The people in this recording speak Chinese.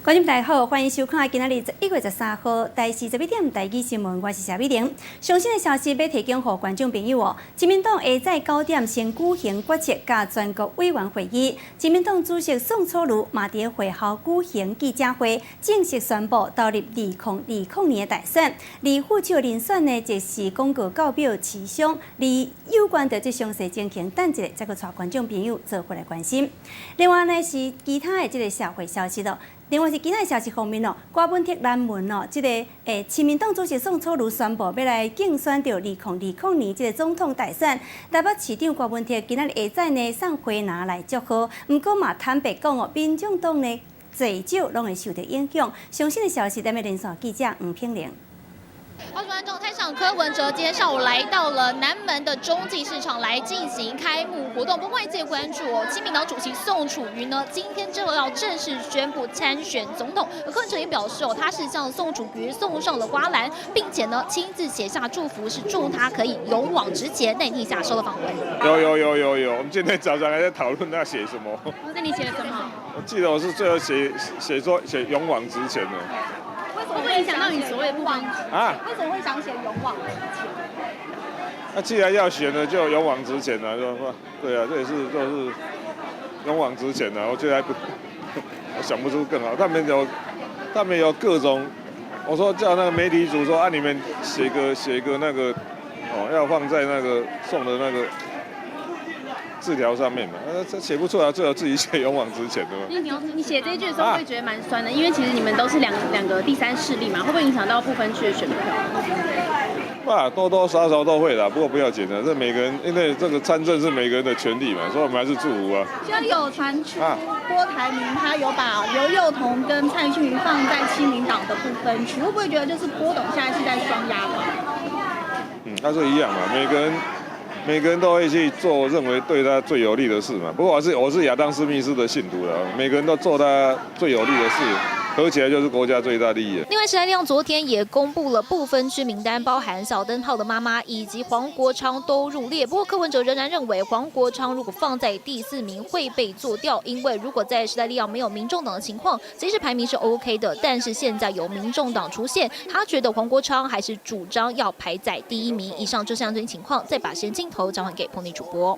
观众大家好，欢迎收看今仔日11月13号台视11点台语新闻，我是谢美玲。最新的消息要提供给观众朋友哦。自民党下载9点先举行决策加全国委员会议，自民党主席宋楚瑜嘛伫会后举行记者会，正式宣布投入2020年的大选。而副手人选呢，就是广告告表持相。而有关的这详细情形，等一下再个带观众朋友做回来关心。另外呢，是其他的这个社会消息咯。另外是今仔消息方面哦，柯文哲南门哦，这个亲民党主席宋楚瑜宣布要来竞选到2020年这个总统大选。台北市长柯文哲今仔日下载呢送花篮来祝贺，不过嘛坦白讲哦，民众党呢多少拢会受到影响。详细的消息，咱们连线记者吴品玲。花主观众台场柯文哲今天上午来到了南门的中继市场来进行开幕活动。不过外界关注哦，亲民党主席宋楚瑜呢，今天就要正式宣布参选总统。而柯文哲也表示哦，他是向宋楚瑜送上了花篮，并且呢亲自写下祝福，是祝他可以勇往直前。那你下收了访问？有，我们今天早上还在讨论要写什么。那你写了什么？我记得我是最后写勇往直前的。会不会影响到你所谓的不往啊？为什么会想写勇往直前？那既然要选了，就勇往直前了，是吧？对啊，这也是就是勇往直前了。我觉得还不，我想不出更好。他们有各种，我说叫那个媒体组说啊，你们写个那个哦，要放在那个送的那个字条上面嘛，这写不出来，最好自己写勇往直前的嘛。你写这一句的时候会觉得蛮酸的，因为其实你们都是两个第三势力嘛，会不会影响到不分区的选票？多多少少都会啦，不过不要紧的，这每个人因为这个参政是每个人的权利嘛，所以我们还是祝福啊。现在有传出郭台铭他有把刘宥彤跟蔡清瑜放在亲民党的不分区，会不会觉得就是郭董现在是在双压吧？他是一样嘛，每个人都会去做认为对他最有利的事嘛。不过我是亚当斯密斯的信徒了，每个人都做他最有利的事，合起来就是国家最大利益。另外，时代力量昨天也公布了不分区名单，包含小灯泡的妈妈以及黄国昌都入列。不过柯文哲仍然认为，黄国昌如果放在第4名会被做掉，因为如果在时代力量没有民众党的情况，其实排名是 OK 的。但是现在有民众党出现，他觉得黄国昌还是主张要排在第1名以上。这项情况，再把时间镜头交还给彭丽主播。